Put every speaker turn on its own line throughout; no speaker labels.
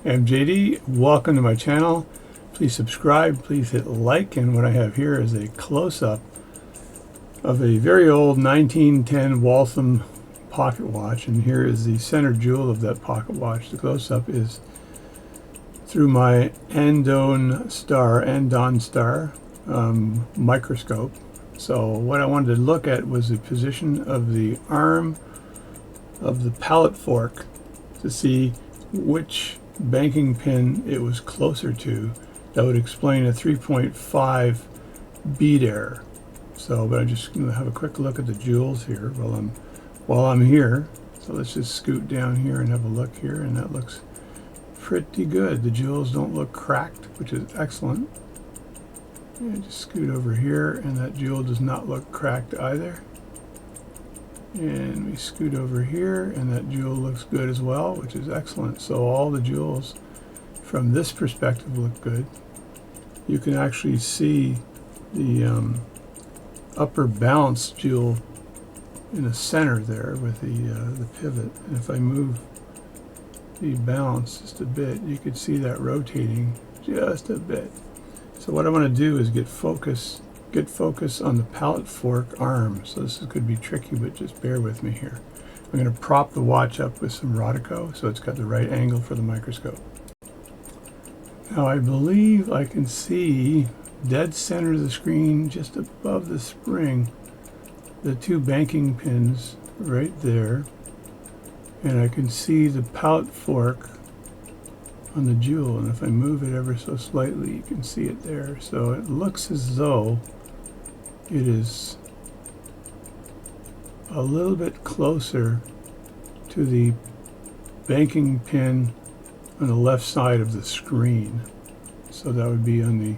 I'm JD. Welcome to my channel. Please subscribe, please hit like, and what I have here is a close-up of a very old 1910 Waltham Pocket Watch, and here is the center jewel of that pocket watch. The close-up is through my Andon Star microscope. So what I wanted to look at was the position of the arm of the pallet fork to see which banking pin it was closer to. That would explain a 3.5 bead error. So, but I'm just going to have a quick look at the jewels here while I'm here. So let's just scoot down here and have a look here, and that looks pretty good. The jewels don't look cracked, which is excellent. And just scoot over here, and that jewel does not look cracked either. And we scoot over here, and that jewel looks good as well, which is excellent. So all the jewels from this perspective look good. You can actually see the upper balance jewel in the center there with the pivot. And if I move the balance just a bit, you could see that rotating just a bit. So what I want to do is get focus on the pallet fork arm. So this could be tricky, but just bear with me here. I'm going to prop the watch up with some Rodico so it's got the right angle for the microscope. Now I believe I can see dead center of the screen, just above the spring, the two banking pins right there, and I can see the pallet fork on the jewel, and if I move it ever so slightly you can see it there. So it looks as though it is a little bit closer to the banking pin on the left side of the screen. So that would be on the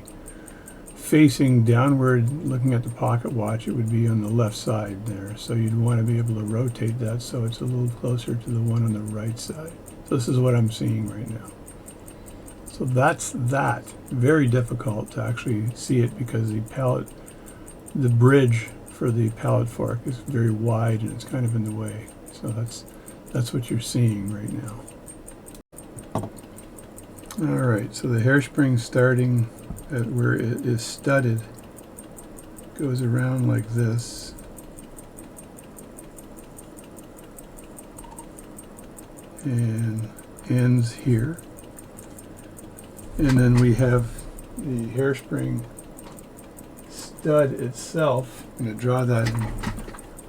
facing downward, looking at the pocket watch, it would be on the left side there. So you'd want to be able to rotate that so it's a little closer to the one on the right side. So this is what I'm seeing right now. So that's that. Very difficult to actually see it because the bridge for the pallet fork is very wide and it's kind of in the way. So that's what you're seeing right now. Alright, so the hairspring starting at where it is studded goes around like this. And ends here. And then we have the hairspring stud itself. I'm going to draw that in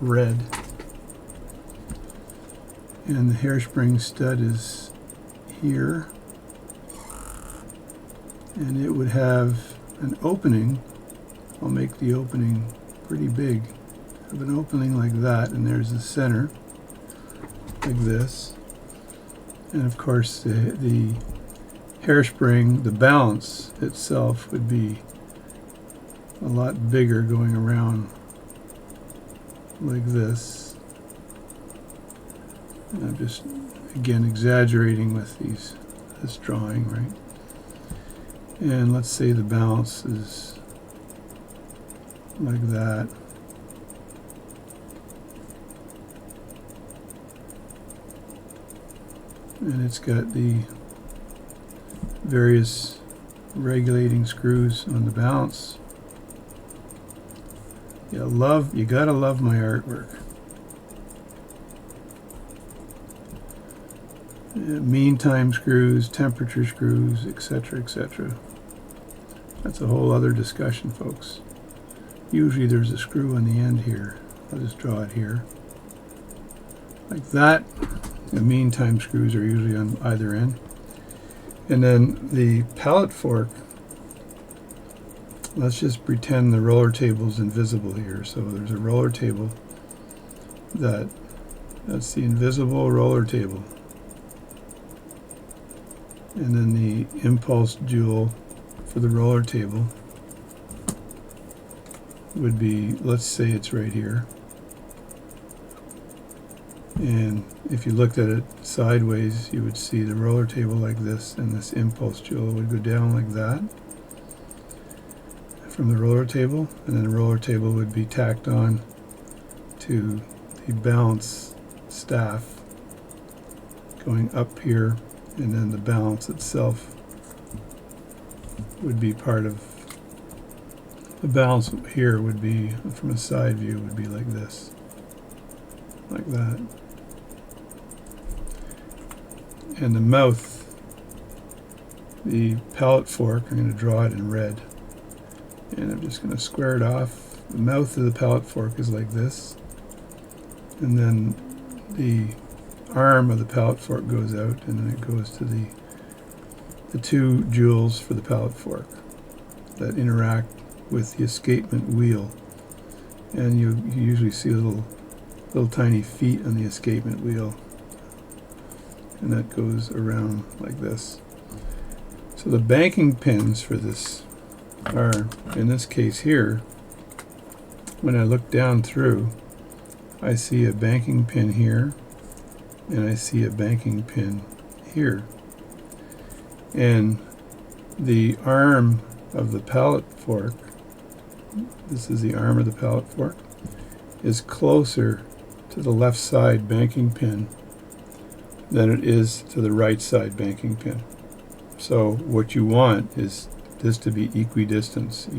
red. And the hairspring stud is here. And it would have an opening. I'll make the opening pretty big. Have an opening like that, and there's the center, like this. And of course the hairspring, the balance itself would be a lot bigger, going around like this. And I'm just again exaggerating with this drawing, right? And let's say the balance is like that. And it's got the various regulating screws on the balance. You gotta love my artwork. Mean time screws, temperature screws, etc., etc. That's a whole other discussion, folks. Usually there's a screw on the end here. I'll just draw it here. Like that. The mean time screws are usually on either end. And then the pallet fork, let's just pretend the roller table is invisible here. So there's a roller table that's the invisible roller table. And then the impulse jewel for the roller table would be, let's say it's right here. And if you looked at it sideways, you would see the roller table like this, and this impulse jewel would go down like that from the roller table, and then the roller table would be tacked on to the balance staff going up here and then the balance itself would be part of the balance. Here would be, from a side view, would be like this, like that. And the mouth, the palette fork, I'm going to draw it in red, and I'm just going to square it off. The mouth of the palette fork is like this, and then the arm of the palette fork goes out, and then it goes to the two jewels for the palette fork that interact with the escapement wheel. And you usually see little tiny feet on the escapement wheel, and that goes around like this. So the banking pins for this are, in this case here, when I look down through, I see a banking pin here, and I see a banking pin here. And the arm of the palette fork, this is the arm of the palette fork, is closer to the left side banking pin than it is to the right side banking pin. So what you want is this to be equal distance.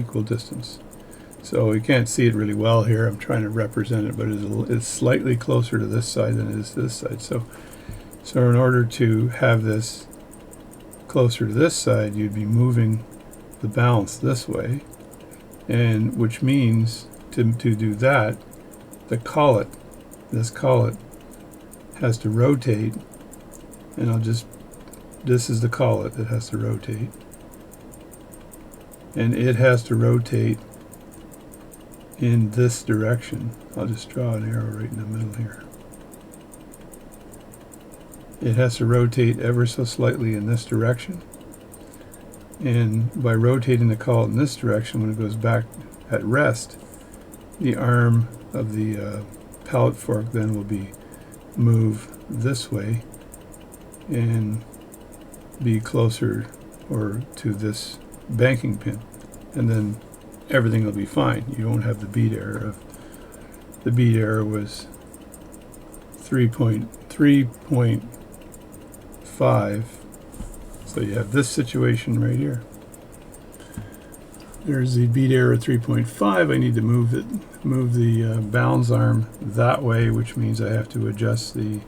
So you can't see it really well here. I'm trying to represent it, but it's slightly closer to this side than it is to this side. So in order to have this closer to this side, you'd be moving the balance this way, and which means to do that, this collet has to rotate, and this is the collet that has to rotate, and it has to rotate in this direction. I'll just draw an arrow right in the middle here. It has to rotate ever so slightly in this direction, and by rotating the collet in this direction, when it goes back at rest, the arm of the palette fork then will be moved this way and be closer or to this banking pin, and then everything will be fine. You won't have the bead error. The bead error was 3.5, so you have this situation right here. There's the bead error 3.5. I need to move the balance arm that way, which means I have to adjust the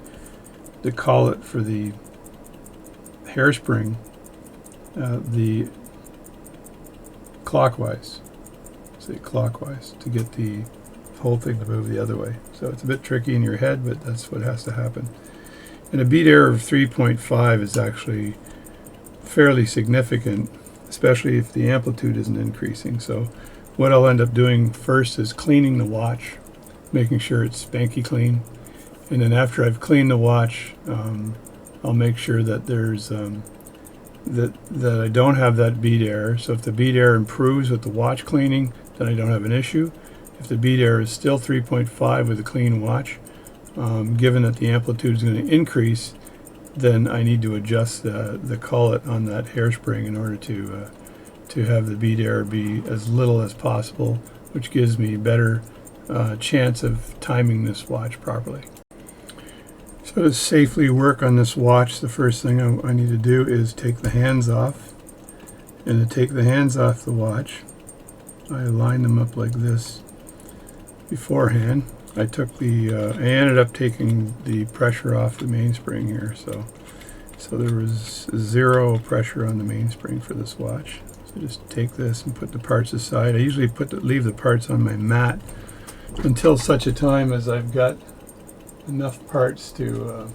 collet for the hairspring the clockwise. Say clockwise to get the whole thing to move the other way. So it's a bit tricky in your head, but that's what has to happen. And a bead error of 3.5 is actually fairly significant, especially if the amplitude isn't increasing. So what I'll end up doing first is cleaning the watch, making sure it's spanky clean. And then after I've cleaned the watch, I'll make sure that there's that I don't have that bead error. So if the bead error improves with the watch cleaning, then I don't have an issue. If the bead error is still 3.5 with a clean watch, given that the amplitude is going to increase, then I need to adjust the collet on that hairspring in order to have the bead error be as little as possible, which gives me a better chance of timing this watch properly. So to safely work on this watch, the first thing I need to do is take the hands off. And to take the hands off the watch, I line them up like this beforehand. I ended up taking the pressure off the mainspring here, so there was zero pressure on the mainspring for this watch. So just take this and put the parts aside. I usually leave the parts on my mat until such a time as I've got enough parts to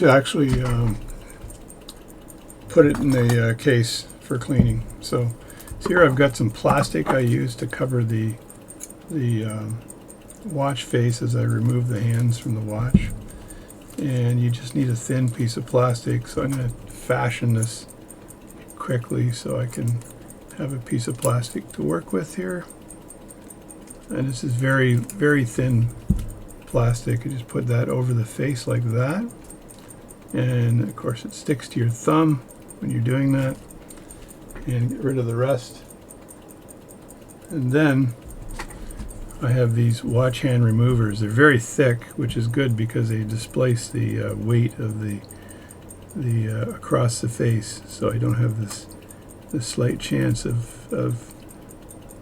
actually put it in the case for cleaning. So here I've got some plastic I use to cover the watch face as I remove the hands from the watch, and you just need a thin piece of plastic. So I'm going to fashion this quickly so I can have a piece of plastic to work with here. And this is very, very thin plastic. You just put that over the face like that, and of course it sticks to your thumb when you're doing that, and get rid of the rest. And then I have these watch hand removers. They're very thick, which is good because they displace the weight of the across the face, so I don't have this slight chance of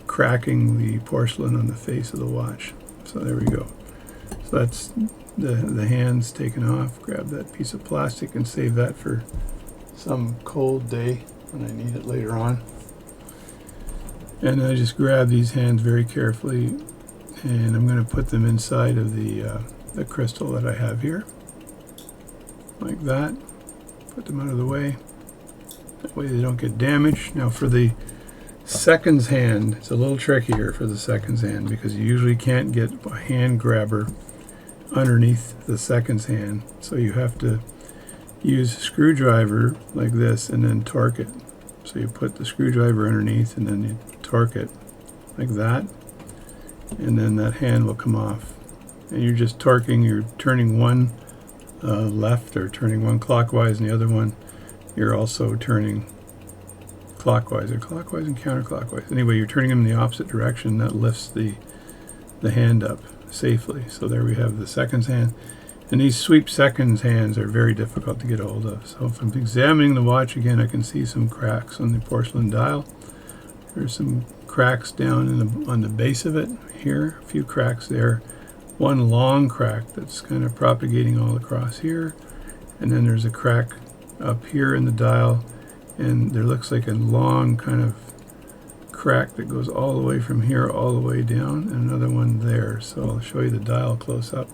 cracking the porcelain on the face of the watch. So there we go. So that's the hands taken off. Grab that piece of plastic and save that for some cold day when I need it later on. And I just grab these hands very carefully, and I'm going to put them inside of the crystal that I have here, like that. Put them out of the way. That way they don't get damaged. Now for the seconds hand, it's a little trickier for the seconds hand because you usually can't get a hand grabber underneath the seconds hand. So you have to use a screwdriver like this and then torque it. So you put the screwdriver underneath and then you torque it like that, and then that hand will come off. And you're just torquing, you're turning one left or turning one clockwise, and the other one you're also turning clockwise and counterclockwise. Anyway, you're turning them in the opposite direction. That lifts the hand up safely. So there we have the seconds hand. And these sweep seconds hands are very difficult to get a hold of. So if I'm examining the watch again, I can see some cracks on the porcelain dial. There's some cracks down on the base of it here, a few cracks there. One long crack that's kind of propagating all across here, and then there's a crack up here in the dial, and there looks like a long kind of crack that goes all the way from here all the way down, and another one there. So I'll show you the dial close up.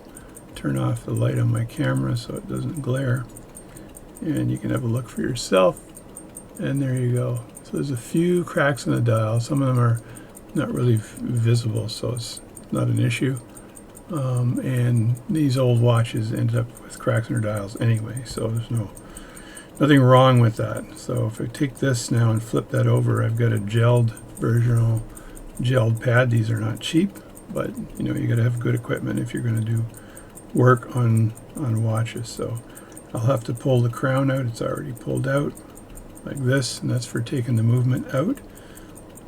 Turn off the light on my camera so it doesn't glare, and you can have a look for yourself. And there you go. So there's a few cracks in the dial. Some of them are not really visible, so it's not an issue. And these old watches ended up with cracks in their dials anyway, so there's nothing wrong with that. So if I take this now and flip that over, I've got a gelled version, gelled pad. These are not cheap, but you know, you got to have good equipment if you're going to do work on watches. So I'll have to pull the crown out. It's already pulled out like this, and that's for taking the movement out.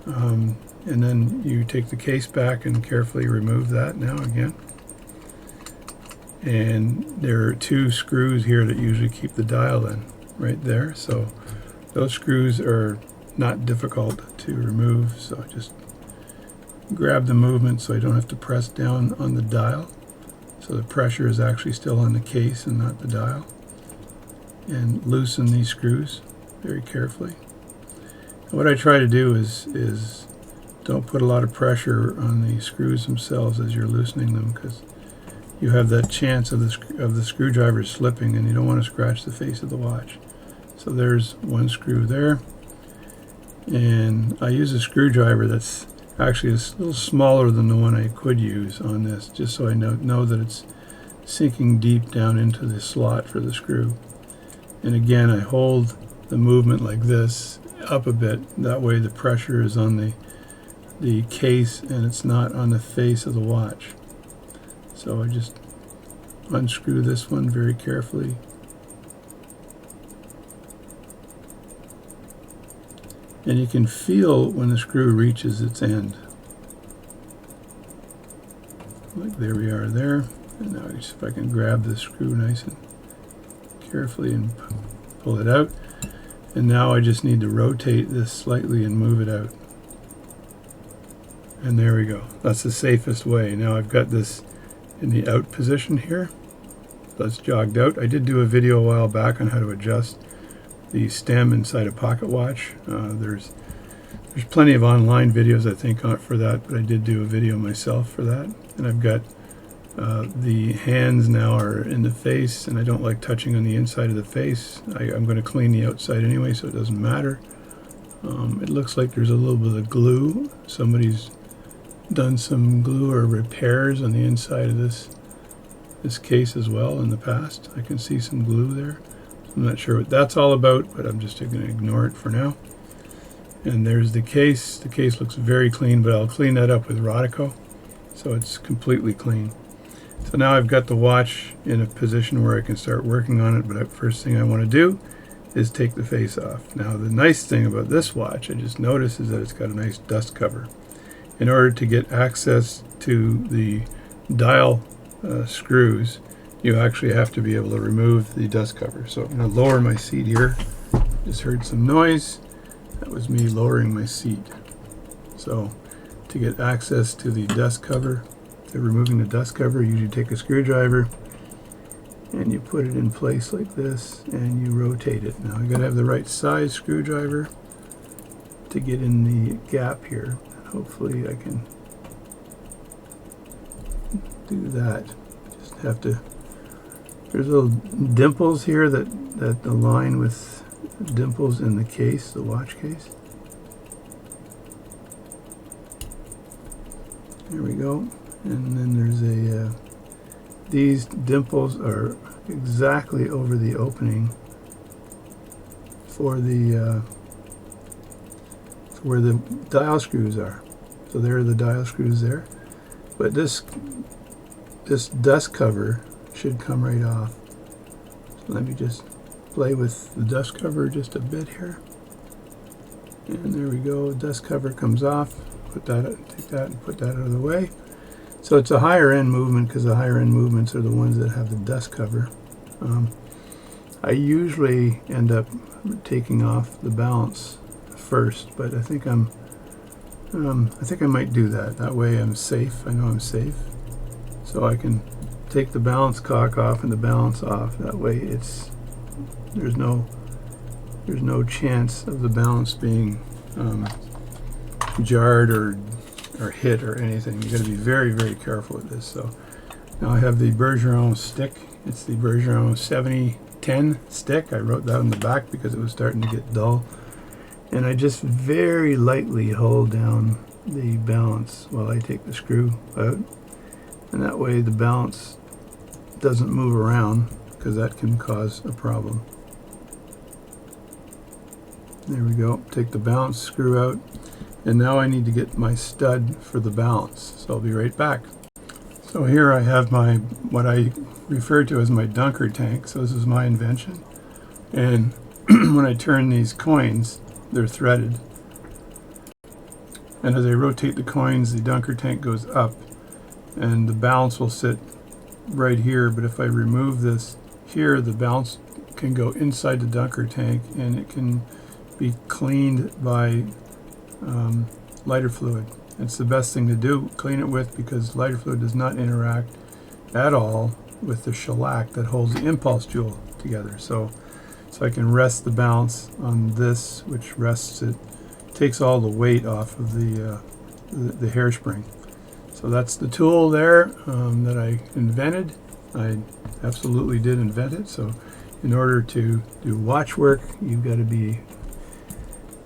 And then you take the case back and carefully remove that now again. And there are two screws here that usually keep the dial in, right there. So those screws are not difficult to remove. So just grab the movement so I don't have to press down on the dial. So the pressure is actually still on the case and not the dial. And loosen these screws very carefully. And what I try to do is don't put a lot of pressure on the screws themselves as you're loosening them, because you have that chance of the screwdriver slipping, and you don't want to scratch the face of the watch. So there's one screw there, and I use a screwdriver that's actually a little smaller than the one I could use on this, just so I know that it's sinking deep down into the slot for the screw. And again, I hold the movement like this up a bit. That way the pressure is on the case and it's not on the face of the watch. So I just unscrew this one very carefully. And you can feel when the screw reaches its end. Like there we are there. And now just if I can grab the screw nice and carefully and pull it out. And now I just need to rotate this slightly and move it out. And there we go. That's the safest way. Now I've got this in the out position here. That's jogged out. I did do a video a while back on how to adjust the stem inside a pocket watch. There's plenty of online videos I think for that, but I did do a video myself for that. And I've got the hands now are in the face, and I don't like touching on the inside of the face. I'm going to clean the outside anyway, so it doesn't matter. It looks like there's a little bit of glue. Somebody's done some glue or repairs on the inside of this case as well in the past. I can see some glue there. I'm not sure what that's all about, but I'm just going to ignore it for now. And there's the case. The case looks very clean, but I'll clean that up with Rodico, so it's completely clean. So now I've got the watch in a position where I can start working on it, but the first thing I want to do is take the face off. Now the nice thing about this watch, I just noticed, is that it's got a nice dust cover. In order to get access to the dial screws, you actually have to be able to remove the dust cover. So I'm going to lower my seat here. Just heard some noise. That was me lowering my seat. So to get access to the dust cover, to removing the dust cover, you usually take a screwdriver and you put it in place like this and you rotate it. Now you got to have the right size screwdriver to get in the gap here. Hopefully I can do that. Just have to, there's little dimples here that align with dimples in the case, the watch case. There we go. And then there's a these dimples are exactly over the opening for the where the dial screws are. So there are the dial screws there. But this dust cover should come right off. So let me just play with the dust cover just a bit here. And there we go. Dust cover comes off. Put that, take that and put that out of the way. So it's a higher end movement because the higher end movements are the ones that have the dust cover. I usually end up taking off the balance first, but I think I might do that. That way I'm safe. I know I'm safe. So I can take the balance cock off and the balance off. That way there's no chance of the balance being jarred or hit or anything. You got to be very, very careful with this. So now I have the Bergeron stick. It's the Bergeron 7010 stick. I wrote that on the back because it was starting to get dull. And I just very lightly hold down the balance while I take the screw out. And that way the balance doesn't move around because that can cause a problem. There we go. Take the balance screw out. And now I need to get my stud for the balance. So I'll be right back. So here I have my, what I refer to as my dunker tank. So this is my invention. And when I turn these coins, they're threaded. And as I rotate the coins, the dunker tank goes up. And the balance will sit right here. But if I remove this here, the balance can go inside the dunker tank and it can be cleaned by lighter fluid. It's the best thing to do, clean it with, because lighter fluid does not interact at all with the shellac that holds the impulse jewel together. So I can rest the balance on this, which rests it, takes all the weight off of the hairspring. So that's the tool there that I invented. I absolutely did invent it. So in order to do watch work, you've got to be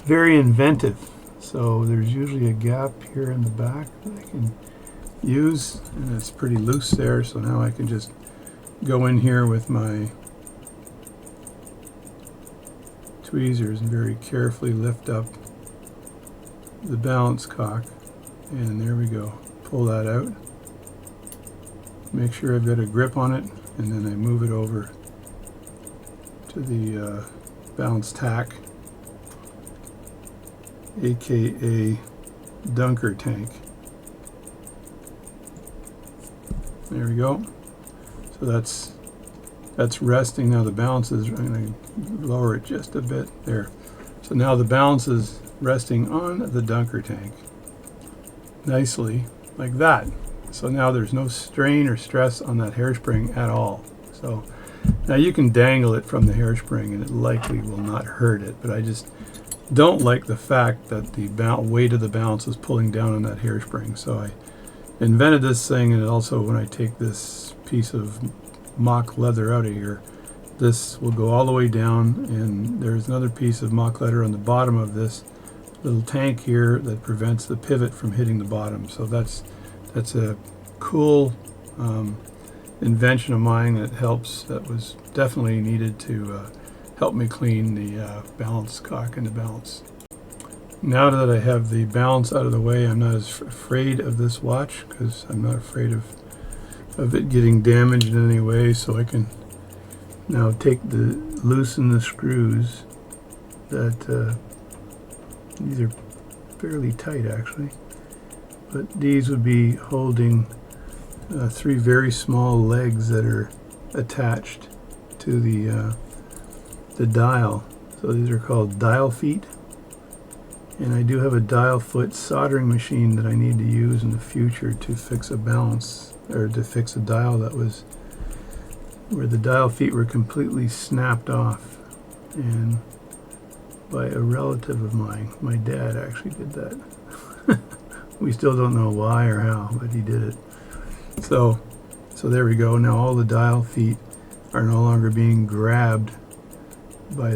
very inventive. So there's usually a gap here in the back that I can use, and it's pretty loose there. So now I can just go in here with my tweezers and very carefully lift up the balance cock, and there we go. Pull that out. Make sure I've got a grip on it, and then I move it over to the balance tack, aka dunker tank. There we go. So that's resting. Now the balance is, I'm going to lower it just a bit there. So now the balance is resting on the dunker tank nicely like that. So now there's no strain or stress on that hairspring at all. So now you can dangle it from the hairspring and it likely will not hurt it, but I just don't like the fact that the weight of the balance is pulling down on that hairspring. So I invented this thing, and also when I take this piece of mock leather out of here, this will go all the way down, and there's another piece of mock leather on the bottom of this little tank here that prevents the pivot from hitting the bottom. So that's a cool invention of mine that was definitely needed to help me clean the balance cock and the balance. Now that I have the balance out of the way, I'm not as afraid of this watch because I'm not afraid of it getting damaged in any way. So I can now loosen the screws that these are fairly tight actually. but these would be holding 3 very small legs that are attached to the dial. So these are called dial feet, and I do have a dial foot soldering machine that I need to use in the future to fix a balance, or to fix a dial that was where the dial feet were completely snapped off, and by a relative of mine. My dad actually did that. We still don't know why or how, but he did it. So there we go. Now all the dial feet are no longer being grabbed by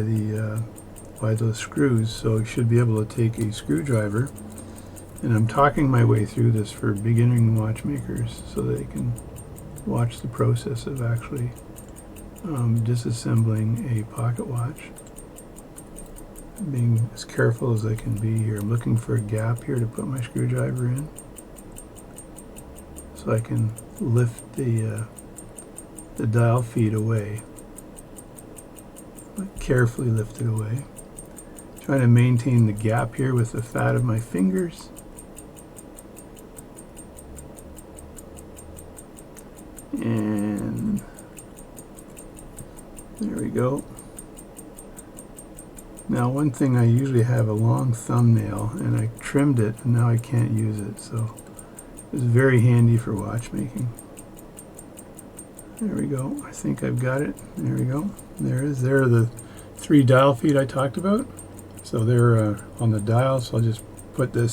those screws, so you should be able to take a screwdriver, and I'm talking my way through this for beginning watchmakers so they can watch the process of actually disassembling a pocket watch. Being as careful as I can be here. I'm looking for a gap here to put my screwdriver in so I can lift the dial feet away. Carefully lift it away. Trying to maintain the gap here with the fat of my fingers. And there we go. Now, one thing, I usually have a long thumbnail, and I trimmed it, and now I can't use it, so it's very handy for watchmaking. There we go. I think I've got it. There we go. There are the 3 dial feet I talked about. So they're on the dial, so I'll just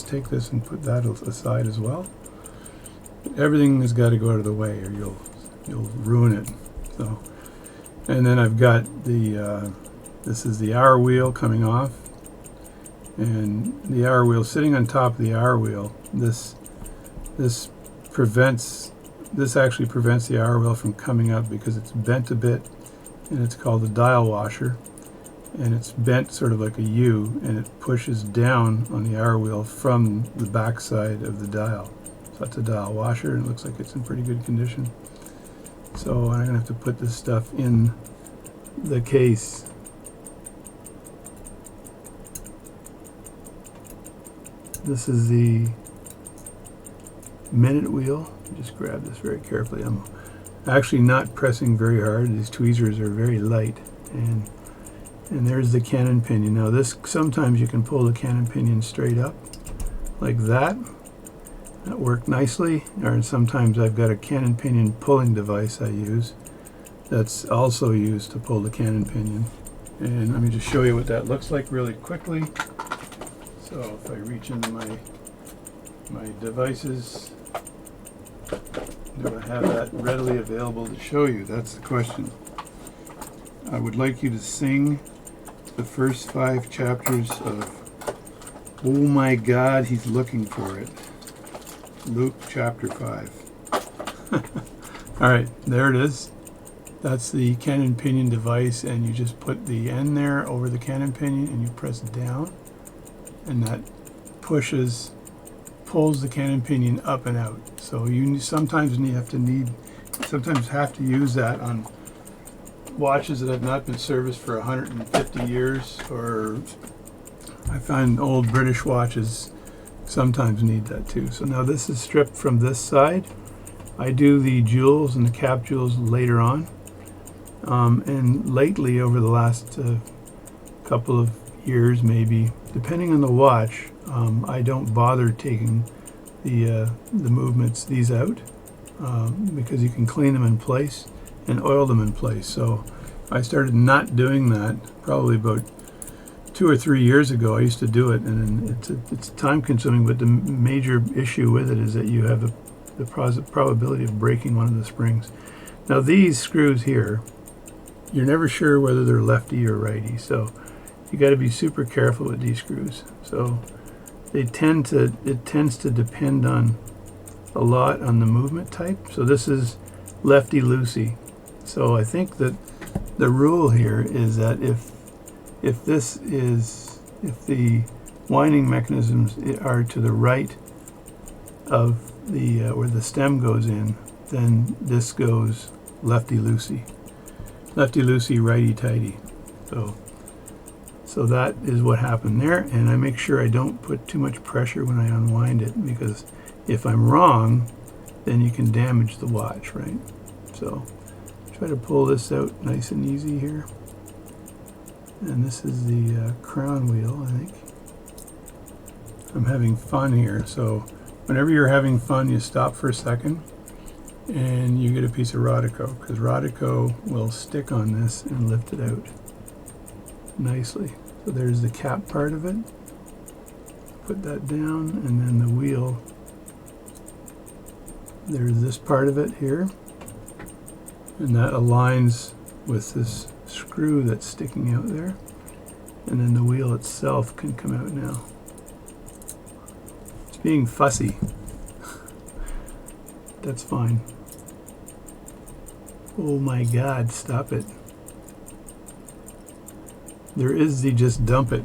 take this and put that aside as well. Everything has got to go out of the way, or you'll ruin it. So, and then I've got this is the hour wheel coming off, and the hour wheel sitting on top of the hour wheel. This actually prevents the hour wheel from coming up because it's bent a bit, and it's called a dial washer, and it's bent sort of like a U, and it pushes down on the hour wheel from the back side of the dial. So that's a dial washer, and it looks like it's in pretty good condition. So I'm gonna have to put this stuff in the case. This is the minute wheel. Just grab this very carefully. I'm actually not pressing very hard. These tweezers are very light, and there's the cannon pinion. Now this, sometimes you can pull the cannon pinion straight up like that. That worked nicely. Or sometimes I've got a cannon pinion pulling device I use that's also used to pull the cannon pinion. And let me just show you what that looks like really quickly. So if I reach into my devices, do I have that readily available to show you? That's the question. I would like you to sing the first 5 chapters of Oh My God, He's Looking for It. Luke chapter 5. Alright, there it is. That's the cannon pinion device, and you just put the end there over the cannon pinion and you press down, and that pulls the cannon pinion up and out. So you sometimes have to use that on watches that have not been serviced for 150 years, or I find old British watches sometimes need that too. So now this is stripped from this side. I do the jewels and the cap jewels later on. And lately, over the last couple of years, maybe, depending on the watch, I don't bother taking the movements, these out, because you can clean them in place and oil them in place. So I started not doing that probably about 2 or 3 years ago. I used to do it, and it's time consuming, but the major issue with it is that you have the probability of breaking one of the springs. Now these screws here, you're never sure whether they're lefty or righty, so you got to be super careful with these screws. So it tends to depend on a lot on the movement type. So this is lefty loosey. So I think that the rule here is that if the winding mechanisms are to the right of the where the stem goes in, then this goes lefty loosey. Lefty loosey, righty tighty. So that is what happened there, and I make sure I don't put too much pressure when I unwind it, because if I'm wrong, then you can damage the watch, right? So try to pull this out nice and easy here. And this is the crown wheel, I think. I'm having fun here, so whenever you're having fun, you stop for a second and you get a piece of Rodico, because Rodico will stick on this and lift it out nicely. So there's the cap part of it. Put that down, and then the wheel. There's this part of it here, and that aligns with this screw that's sticking out there, and then the wheel itself can come out now. It's being fussy. That's fine. Oh my God, stop it. There is the just dump it,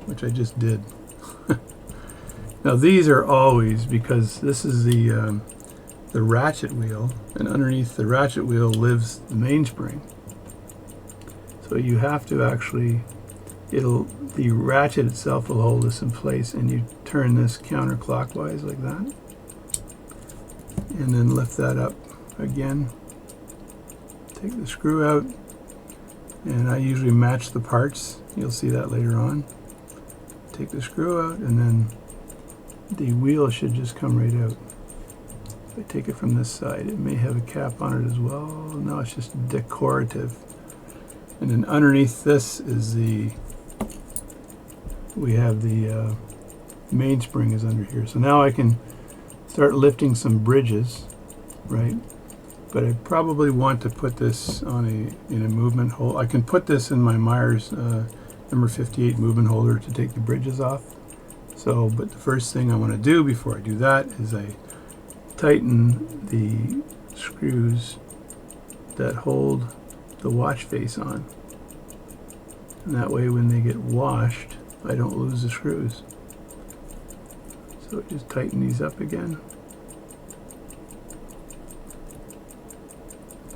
which I just did. Now these are always, because this is the ratchet wheel, and underneath the ratchet wheel lives the mainspring. So you have to actually, the ratchet itself will hold this in place, and you turn this counterclockwise like that, and then lift that up again. Take the screw out, and I usually match the parts. You'll see that later on. Take the screw out, and then the wheel should just come right out. If I take it from this side, it may have a cap on it as well. No, it's just decorative. And then underneath this is we have the mainspring is under here. So now I can start lifting some bridges, right? But I probably want to put this on in a movement hold. I can put this in my Myers number 58 movement holder to take the bridges off. So, but the first thing I want to do before I do that is I tighten the screws that hold the watch face on. And that way when they get washed, I don't lose the screws. So just tighten these up again.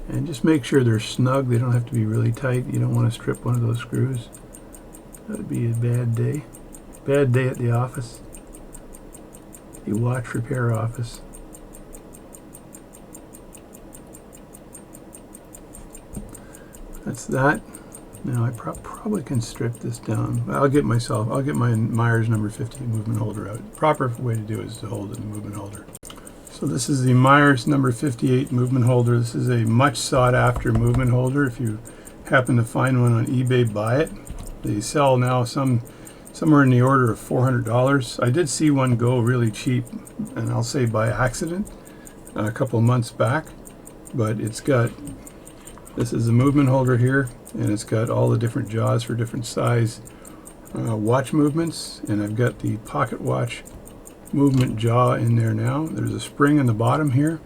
And just make sure they're snug. They don't have to be really tight. You don't want to strip one of those screws. That would be a bad day. Bad day at the office. The watch repair office. That's that. Now I probably can strip this down. I'll get my Myers number 50 movement holder out. Proper way to do it is to hold it in the movement holder. So this is the Myers number 58 movement holder. This is a much sought after movement holder. If you happen to find one on eBay, buy it. They sell now somewhere in the order of $400. I did see one go really cheap, and I'll say by accident, a couple of months back. But it's got, this is a movement holder here, and it's got all the different jaws for different size watch movements. And I've got the pocket watch movement jaw in there now. There's a spring in the bottom here,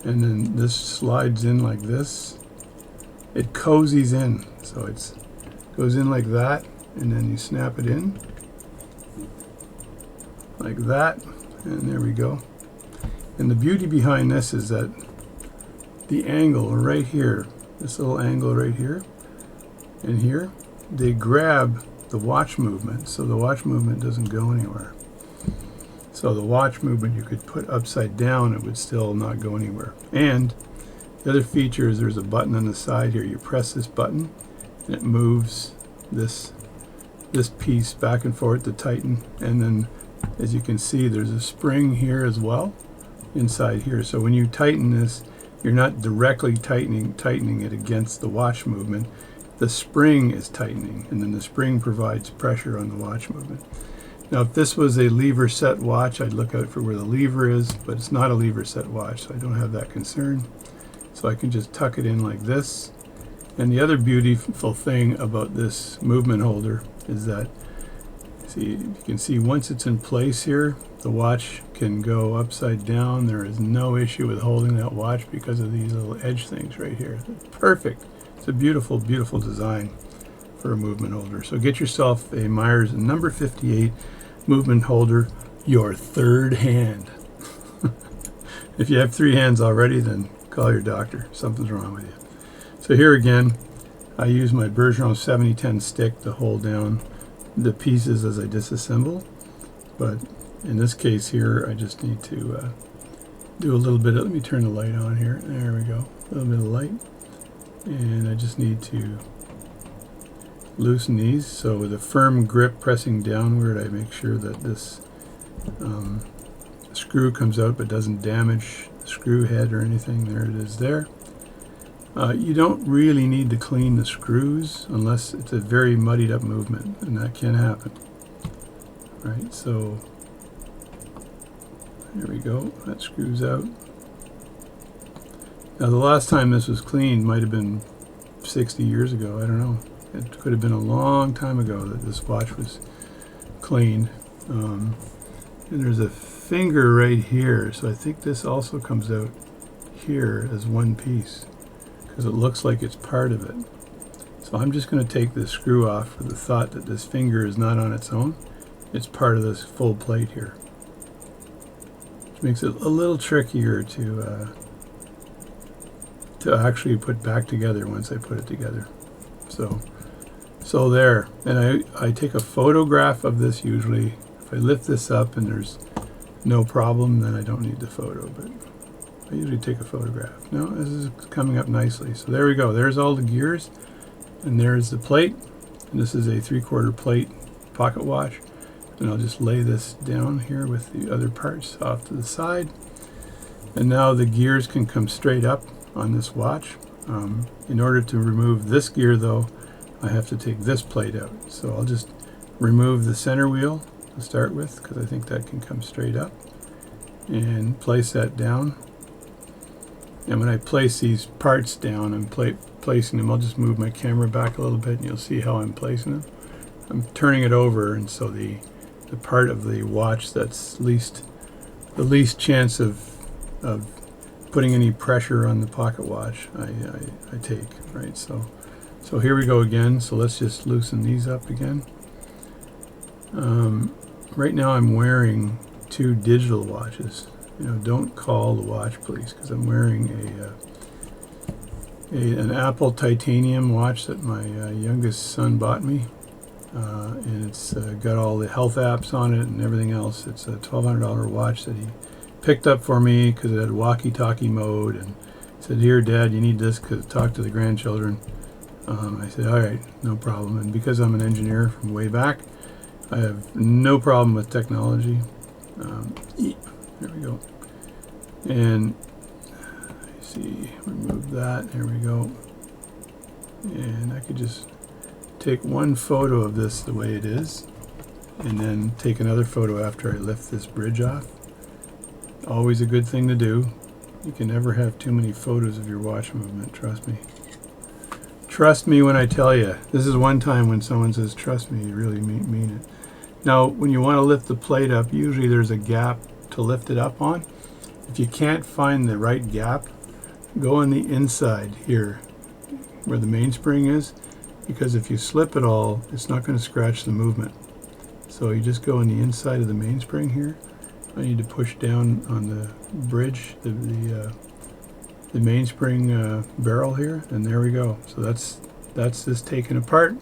and then this slides in like this. It cozies in, so it goes in like that, and then you snap it in like that, and there we go. And the beauty behind this is that the angle right here, this little angle right here and here, they grab the watch movement, so the watch movement doesn't go anywhere. So the watch movement you could put upside down, it would still not go anywhere. And the other feature is there's a button on the side here. You press this button and it moves this piece back and forth to tighten. And then as you can see, there's a spring here as well inside here. So when you tighten this, you're not directly tightening it against the watch movement. The spring is tightening, and then the spring provides pressure on the watch movement. Now, if this was a lever set watch, I'd look out for where the lever is, but it's not a lever set watch, so I don't have that concern. So I can just tuck it in like this. And the other beautiful thing about this movement holder is that, see, you can see once it's in place here, the watch can go upside down. There is no issue with holding that watch because of these little edge things right here. Perfect. It's a beautiful, beautiful design for a movement holder. So get yourself a Myers number 58 movement holder, your third hand. If you have 3 hands already, then call your doctor. Something's wrong with you. So here again, I use my Bergeron 7010 stick to hold down the pieces as I disassemble. But in this case here, I just need to do a little bit of, let me turn the light on here. There we go. A little bit of light. And I just need to loosen these. So with a firm grip pressing downward, I make sure that this screw comes out but doesn't damage the screw head or anything. There it is there. You don't really need to clean the screws unless it's a very muddied up movement, and that can happen. Right, so there we go, that screws out. Now the last time this was cleaned might have been 60 years ago, I don't know. It could have been a long time ago that this watch was cleaned. And there's a finger right here, so I think this also comes out here as one piece because it looks like it's part of it. So I'm just going to take this screw off with the thought that this finger is not on its own. It's part of this full plate here, which makes it a little trickier to actually put back together once I put it together. So there, and I take a photograph of this usually. If I lift this up and there's no problem, then I don't need the photo, but I usually take a photograph. No, this is coming up nicely. So there we go. There's all the gears, and there's the plate. And this is a 3/4 plate pocket watch. And I'll just lay this down here with the other parts off to the side. And now the gears can come straight up on this watch. In order to remove this gear though, I have to take this plate out. So I'll just remove the center wheel to start with, because I think that can come straight up, and place that down. And when I place these parts down, I'm placing them. I'll just move my camera back a little bit and you'll see how I'm placing them. I'm turning it over, and so the part of the watch that's the least chance of putting any pressure on the pocket watch I take, right? So here we go again. So let's just loosen these up again. Right now I'm wearing 2 digital watches. You know, don't call the watch, please, because I'm wearing an Apple titanium watch that my youngest son bought me, and it's got all the health apps on it and everything else. It's a $1,200 watch that he picked up for me because it had walkie-talkie mode, and said, "Here, Dad, you need this to talk to the grandchildren." I said, "All right, no problem." And because I'm an engineer from way back, I have no problem with technology. There we go. And let's see, remove that. There we go. And I could just take one photo of this the way it is, and then take another photo after I lift this bridge off. Always a good thing to do. You can never have too many photos of your watch movement, trust me. Trust me when I tell you. This is one time when someone says trust me, you really mean it. Now, when you want to lift the plate up, usually there's a gap to lift it up on. If you can't find the right gap, go on the inside here where the mainspring is, because if you slip it all, it's not going to scratch the movement. So you just go on the inside of the mainspring here. I need to push down on the bridge, the mainspring barrel here, and there we go. So that's this taken apart.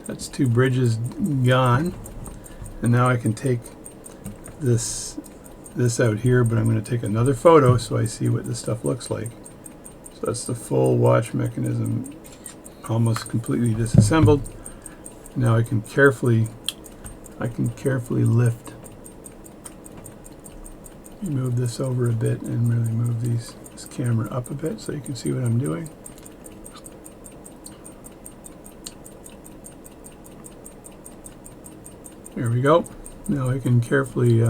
That's 2 bridges gone. And now I can take this out here, but I'm going to take another photo so I see what this stuff looks like. So that's the full watch mechanism, almost completely disassembled. Now I can carefully lift. Move this over a bit and really move this camera up a bit so you can see what I'm doing. There we go. Now I can carefully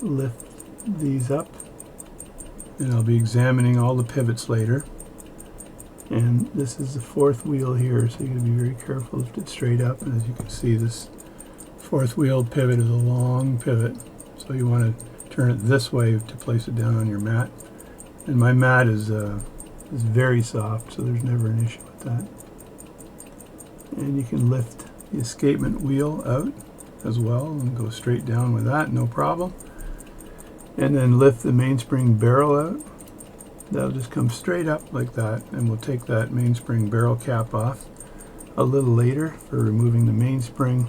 lift these up, and I'll be examining all the pivots later. And this is the 4th wheel here, so you got to be very careful, lift it straight up. And as you can see, this 4th wheel pivot is a long pivot, so you want to turn it this way to place it down on your mat. And my mat is very soft, so there's never an issue with that. And you can lift the escapement wheel out as well and go straight down with that, no problem. And then lift the mainspring barrel out. That'll just come straight up like that, and we'll take that mainspring barrel cap off a little later for removing the mainspring.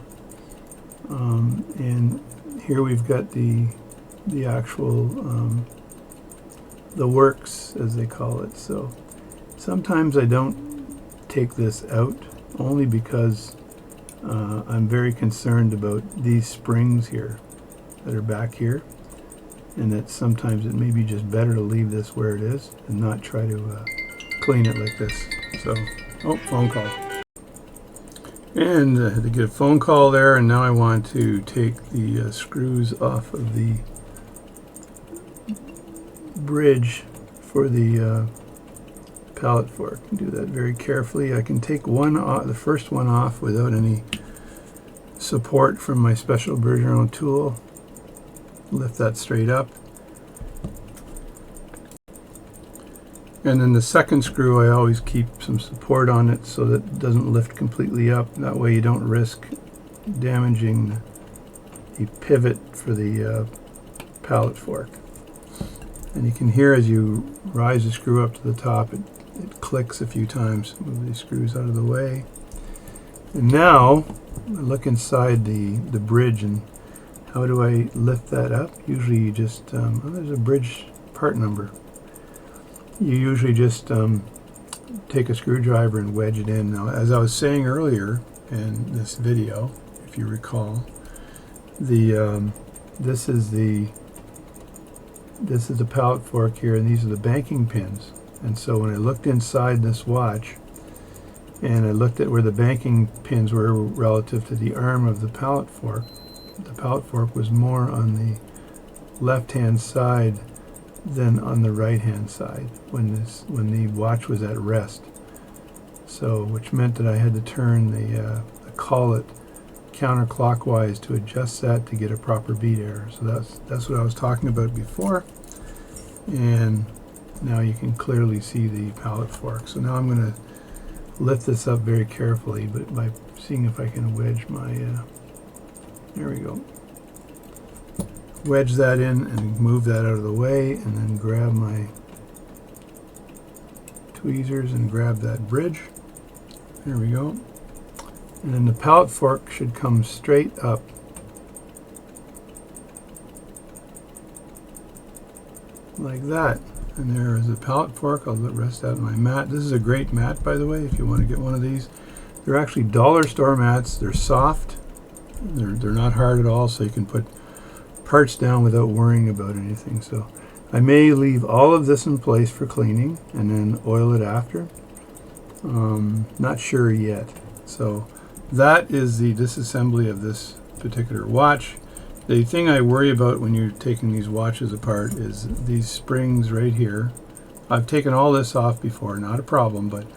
And here we've got the actual the works, as they call it. So sometimes I don't take this out, only because I'm very concerned about these springs here that are back here, and that sometimes it may be just better to leave this where it is and not try to clean it like this. So, oh, phone call. And to get a phone call there, and now I want to take the screws off of the bridge for the pallet fork. Do that very carefully. I can take the first one off without any support from my special Bergeron tool. Lift that straight up. And then the second screw, I always keep some support on it so that it doesn't lift completely up. That way you don't risk damaging the pivot for the pallet fork. And you can hear as you rise the screw up to the top, it clicks a few times. Move these screws out of the way. And now I look inside the bridge, and how do I lift that up? Usually you just, oh, there's a bridge part number. You usually just take a screwdriver and wedge it in. Now, as I was saying earlier in this video, if you recall, this is the pallet fork here, and these are the banking pins. And so when I looked inside this watch, and I looked at where the banking pins were relative to the arm of the pallet fork was more on the left-hand side than on the right-hand side when the watch was at rest. So, which meant that I had to turn the collet counterclockwise to adjust that to get a proper beat error. So that's what I was talking about before, and now you can clearly see the pallet fork. So now I'm going to lift this up very carefully, but by seeing if I can wedge my there we go. Wedge that in and move that out of the way, and then grab my tweezers and grab that bridge. There we go. And then the pallet fork should come straight up. Like that. And there is the pallet fork. I'll let rest out my mat. This is a great mat, by the way, if you want to get one of these. They're actually dollar store mats. They're soft. They're not hard at all, so you can put parts down without worrying about anything. So I may leave all of this in place for cleaning and then oil it after. Not sure yet. So that is the disassembly of this particular watch. The thing I worry about when you're taking these watches apart is these springs right here. I've taken all this off before, not a problem, but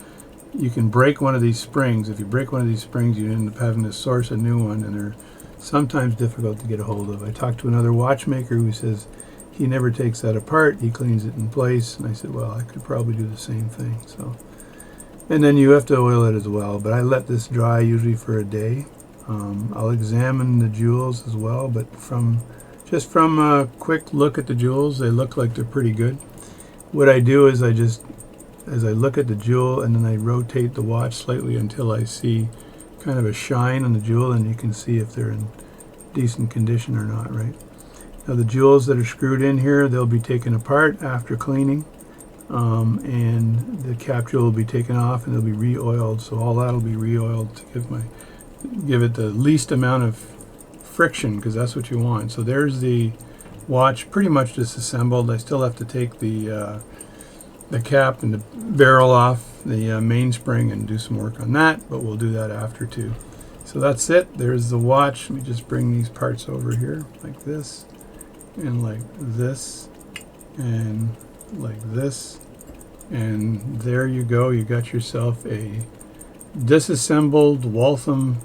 you can break one of these springs. If you break one of these springs, you end up having to source a new one, and they're sometimes difficult to get a hold of. I talked to another watchmaker who says he never takes that apart, he cleans it in place, and I said, well, I could probably do the same thing. So, and then you have to oil it as well, but I let this dry usually for a day. I'll examine the jewels as well, but just from a quick look at the jewels, they look like they're pretty good. What I do is as I look at the jewel, and then I rotate the watch slightly until I see kind of a shine on the jewel, and you can see if they're in decent condition or not, right? Now the jewels that are screwed in here, they'll be taken apart after cleaning, and the cap jewel will be taken off and they'll be re-oiled. So all that will be re-oiled to give it the least amount of friction, because that's what you want. So there's the watch pretty much disassembled. I still have to take the cap and the barrel off the mainspring and do some work on that, but we'll do that after too. So that's it. There's the watch. Let me just bring these parts over here like this and like this and like this, and there you go. You got yourself a disassembled Waltham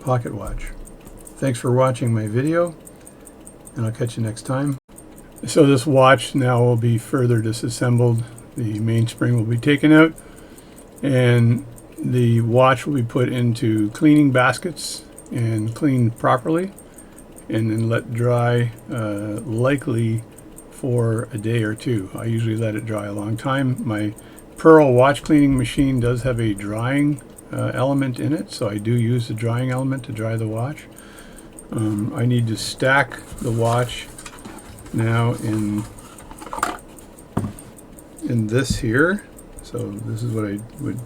Pocket Watch. Thanks for watching my video, and I'll catch you next time. So this watch now will be further disassembled. The mainspring will be taken out, and the watch will be put into cleaning baskets and cleaned properly, and then let dry, likely for a day or two. I usually let it dry a long time. My Pearl watch cleaning machine does have a drying element in it, so I do use the drying element to dry the watch. I need to stack the watch now in this here. So this is what I would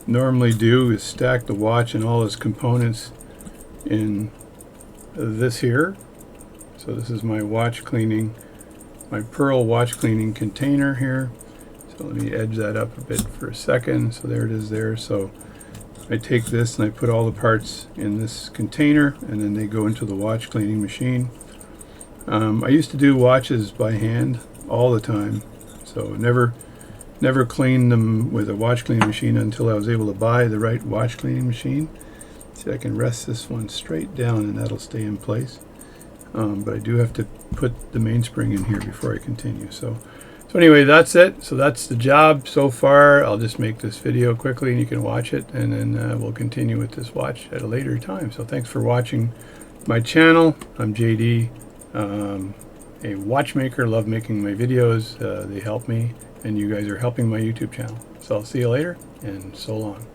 normally do, is stack the watch and all its components in this here. So this is my watch cleaning, my pearl watch cleaning container here. So let me edge that up a bit for a second. So there it is there. So I take this and I put all the parts in this container, and then they go into the watch cleaning machine. I used to do watches by hand all the time, so never cleaned them with a watch cleaning machine until I was able to buy the right watch cleaning machine. See, I can rest this one straight down and that'll stay in place. But I do have to put the mainspring in here before I continue. So anyway, that's it. So that's the job so far. I'll just make this video quickly and you can watch it, and then we'll continue with this watch at a later time. So thanks for watching my channel. I'm JD, a watchmaker. Love making my videos. They help me, and you guys are helping my YouTube channel. So I'll see you later, and so long.